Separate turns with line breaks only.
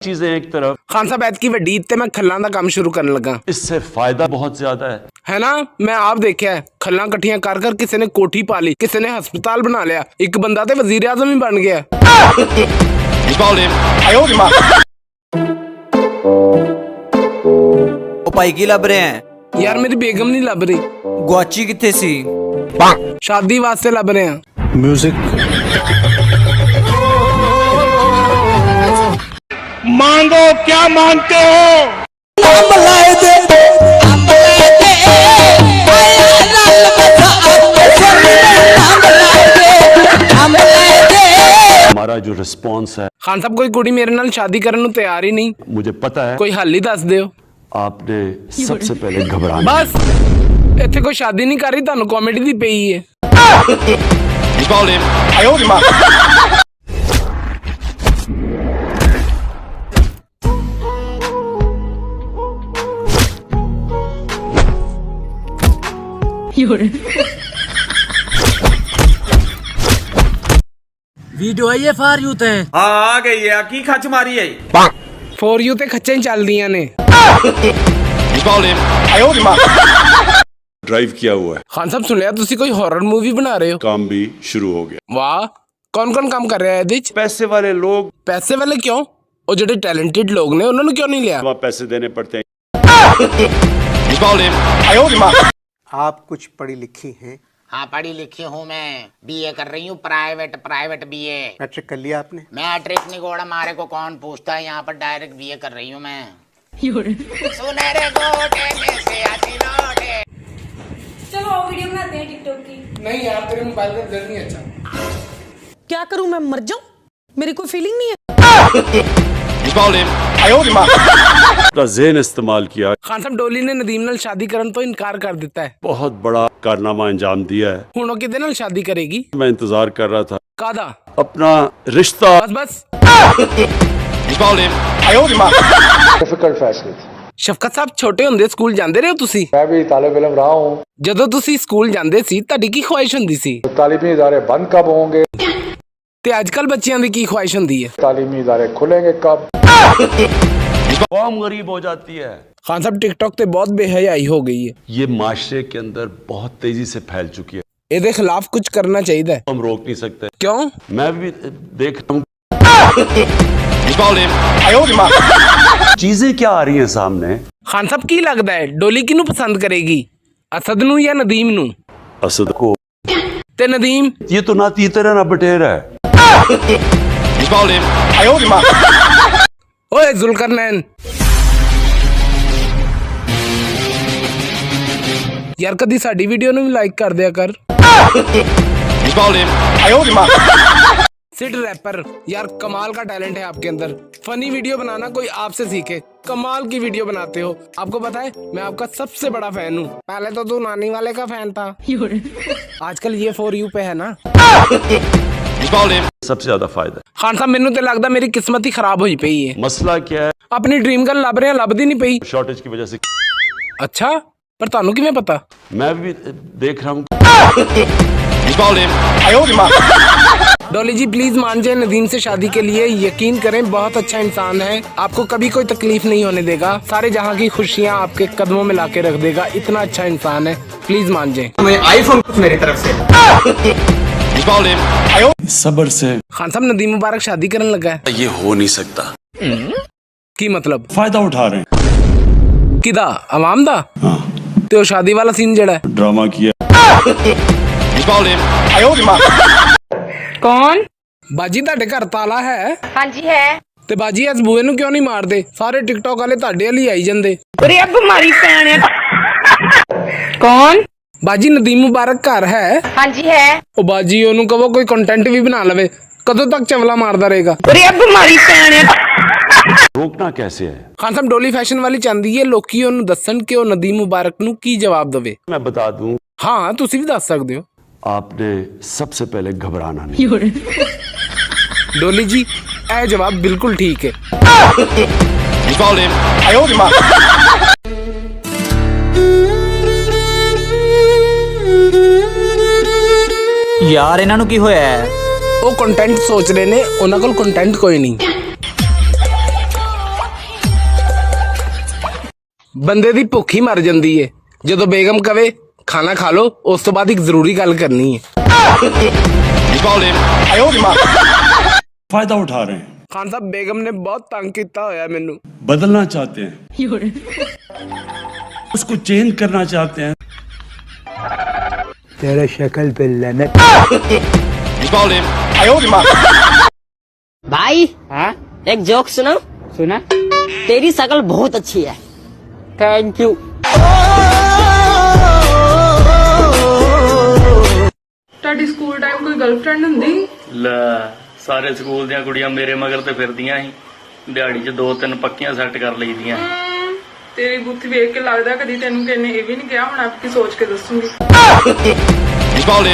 चीजें एक तरफ।
खान साहब ऐतकी वड्डी ईद ते मैं खल्लां दा काम शुरू करन लगा।
इससे फायदा बहुत ज्यादा है
ना। मैं आप देखा है खल्लां कट्ठियां कर कर किसी ने कोठी पा ली, किसी ने हस्पताल बना लिया, एक बंदा ते वजीर आजम ही बन गया।
ओ भाई की लभ रहे हैं
यार मेरी बेगम नहीं लभ रही।
गुआची किथे सी?
शादी वास्ते लभ रहे हैं।
म्यूजिक
मांगो क्या मांगते हो?
हमारा जो रिस्पॉन्स है।
खान साहब कोई कुड़ी मेरे नाल शादी करने को तैयार ही नहीं।
मुझे पता है।
कोई हल ही दस दियो।
आपने सबसे पहले घबराना।
बस इत्थे कोई शादी नहीं कर रही, तानू कॉमेडी दी पई है।
वीडियो आई है फार यूथ है।
हाँ आ गई है। की खच मारी है?
फॉर यू ते खच्चे चल दियां ने।
ड्राइव किया हुआ है।
खान साहब सुनिया तुसी कोई हॉरर मूवी बना रहे हो?
काम भी शुरू हो गया।
वाह, कौन कौन काम कर रहा है इहदे च?
पैसे वाले लोग।
पैसे वाले क्यों? और जो टैलेंटेड लोग ने उन्होंने क्यों नहीं लिया?
वहाँ पैसे देने पड़ते हैं।
आप कुछ पढ़ी लिखी हैं?
हाँ पढ़ी लिखी हूँ मैं, बीए कर रही हूँ, प्राइवेट बीए।
मैट्रिक कर लिया आपने?
मैट्रिक नहीं गोड़ा मारे को कौन पूछता है, यहाँ पर डायरेक्ट बीए कर रही हूँ मैं। सुनहरे गोटे में से आती लौटे।
चलो वीडियो बनाते हैं टिकटॉक की।
नहीं यार तेरे मोबाइल का रिजल्ट नहीं अच्छा।
क्या करूँ मैं, मर जाऊँ? मेरी कोई फीलिंग नहीं है।
ज़हन इस्तेमाल किया।
खान साहब डोली ने नदीम नाल शादी करन तो इनकार कर दिता है।
बहुत बड़ा कारनामा अंजाम दिया है।
हुण ओह किदे नाल शादी करेगी?
मैं इंतजार कर रहा था
कादा?
अपना रिश्ता।
बस
डिफिकल्ट फैसले थे।
शफकत साहब छोटे ਹੁੰਦੇ ਸਕੂਲ ਜਾਂਦੇ ਰਹੇ ਹੋ ਤੁਸੀਂ?
मैं भी तालिब इल्म रहा हूँ।
ਜਦੋਂ ਤੁਸੀਂ ਸਕੂਲ ਜਾਂਦੇ ਸੀ ਤੁਹਾਡੀ ਕੀ ਖੁਆਇਸ਼ ਹੁੰਦੀ ਸੀ?
तालीमी इदारे बंद कब होंगे?
ਤੇ ਅੱਜ ਕੱਲ ਬੱਚਿਆਂ ਦੀ ਕੀ ਖੁਆਇਸ਼ ਹੁੰਦੀ ਹੈ?
तालीमी इदारे खुलेंगे कब?
कौम गरीब हो जाती है।
खान साहब टिकटॉक पे बहुत बेहयाई हो गई है।
ये माशरे के अंदर बहुत तेजी से फैल चुकी है।
ਇਹਦੇ खिलाफ कुछ करना चाहिए।
हम रोक नहीं सकते।
क्यों?
मैं भी देख रहा हूँ चीजें क्या आ रही हैं सामने।
खान साहब की लगता है डोली किनू पसंद करेगी, असद नू या नदीम नू?
असद को।
ते नदीम?
ये तो ना तीतर है ना बटेर है।
ओए जुल्करनैन यार कदी साडी वीडियो ਨੂੰ ਵੀ ਲਾਈਕ ਕਰ ਦਿਆ ਕਰ। सिड रैपर यार कमाल का टैलेंट है आपके अंदर। फनी वीडियो बनाना कोई आपसे सीखे, कमाल की वीडियो बनाते हो। आपको पता है मैं आपका सबसे बड़ा फैन हूँ। पहले तो तू नानी वाले का फैन था, आजकल ये फॉर यू पे है ना।
सबसे ज्यादा फायदा।
खान साहब मैनू तो लगता मेरी किस्मत ही खराब हुई पई है।
मसला क्या है?
अपनी ड्रीम गर्ल लभ रहे हैं, लभदी नहीं पई।
शॉर्टेज की वजह से।
अच्छा पर तानू किवें पता?
मैं भी देख रहा हूँ।
डॉली जी प्लीज मान जाए, नदीम से शादी के लिए यकीन करें, बहुत अच्छा इंसान है, आपको कभी कोई तकलीफ नहीं होने देगा, सारे जहां की खुशियां आपके कदमों में लाके रख देगा, इतना अच्छा इंसान है, प्लीज मान जाए।
आईफोन कुछ मेरी तरफ से।
सब्र से।
खान साहब नदीम मुबारक शादी करने लगा है।
ये हो नहीं सकता।
की मतलब?
फायदा उठा रहे हैं।
किदा? अवाम दा?
हाँ।
तो शादी वाला सीन जड़ा है।
ड्रामा किया।
कौन?
बाजी ਤੁਹਾਡੇ ਘਰ ਤਾਲਾ ਹੈ?
हाँ जी है।
ਤੇ ਬਾਜੀ ਇਸ ਬੂਏ ਨੂੰ ਕਿਉਂ ਨਹੀਂ ਮਾਰਦੇ? ਸਾਰੇ ਟਿਕਟੌਕ ਵਾਲੇ ਤੁਹਾਡੇ ਵਾਲੀ ਆਈ ਜਾਂਦੇ।
अरे अब हमारी भैन है। कौन?
ਬਾਜੀ ਨਦੀਮ ਮੁਬਾਰਕ ਘਰ ਹੈ?
हाँ जी है।
ਉਹ ਬਾਜੀ ਉਹਨੂੰ ਕਹੋ ਕੋਈ ਕੰਟੈਂਟ ਵੀ ਬਣਾ ਲਵੇ, ਕਦੋਂ ਤੱਕ ਚਵਲਾ ਮਾਰਦਾ ਰਹੇਗਾ?
अरे अब हमारी भैन है।
रोकना कैसे है?
ਖਾਨ ਸਾਹਿਬ ਡੋਲੀ ਫੈਸ਼ਨ ਵਾਲੀ ਚਾਹੁੰਦੀ ਹੈ ਲੋਕੀ ਉਹਨੂੰ ਦੱਸਣ ਕਿ ਉਹ ਨਦੀਮ ਮੁਬਾਰਕ ਨੂੰ ਕੀ ਜਵਾਬ ਦੇਵੇ।
मैं बता दूं,
ਹਾਂ ਤੁਸੀਂ ਵੀ ਦੱਸ ਸਕਦੇ ਹੋ।
आपने सबसे पहले घबराना नहीं।
डोली जी ए जवाब बिल्कुल ठीक है।
यार इन्हां नू की होया है?
वो कंटेंट सोच रहे ने, उन्हां कोल कंटेंट कोई नहीं। ਬੰਦੇ ਦੀ ਭੁੱਖ ਹੀ ਮਰ ਜਾਂਦੀ ਏ ਜਦੋਂ ਬੇਗਮ ਕਵੇ ਖਾਣਾ ਖਾ ਲੋ ਉਸ ਤੋਂ ਬਾਅਦ ਇੱਕ ਜ਼ਰੂਰੀ ਗੱਲ ਕਰਨੀ ਹੈ
फायदा उठा रहे हैं,
ਖਾਨ ਸਾਹਿਬ ਬੇਗਮ ਨੇ ਬਹੁਤ ਤੰਗ ਕੀਤਾ ਹੋਇਆ ਮੈਨੂੰ
बदलना चाहते हैं, उसको चेंज करना चाहते हैं।
तेरा शक्ल पे लनत।
भाई हाँ एक जोक सुनो। सुना। तेरी शक्ल बहुत अच्छी है। Thank you.
ਤੁਹਾਡੀ ਸਕੂਲ ਟਾਈਮ ਕੋਈ ਗਰਲਫ੍ਰੈਂਡ ਹੁੰਦੀ?
ਲੈ ਸਾਰੇ ਸਕੂਲ ਦੀਆਂ ਕੁੜੀਆਂ ਮੇਰੇ ਮਗਰ ਤੇ ਫਿਰਦੀਆਂ ਸੀ, ਦਿਹਾੜੀ 'ਚ 2-3 ਪੱਕੀਆਂ ਸੈੱਟ ਕਰ ਲਈਦੀਆਂ।
ਤੇਰੀ ਬੁੱਥੀ ਵੇਖ ਕੇ ਲੱਗਦਾ ਕਦੀ ਤੈਨੂੰ ਕਿਨੇ ਇਹ ਵੀ ਨਹੀਂ ਕਿਹਾ ਹੋਣਾ ਕਿ ਸੋਚ ਕੇ ਦੱਸੂਗੀ।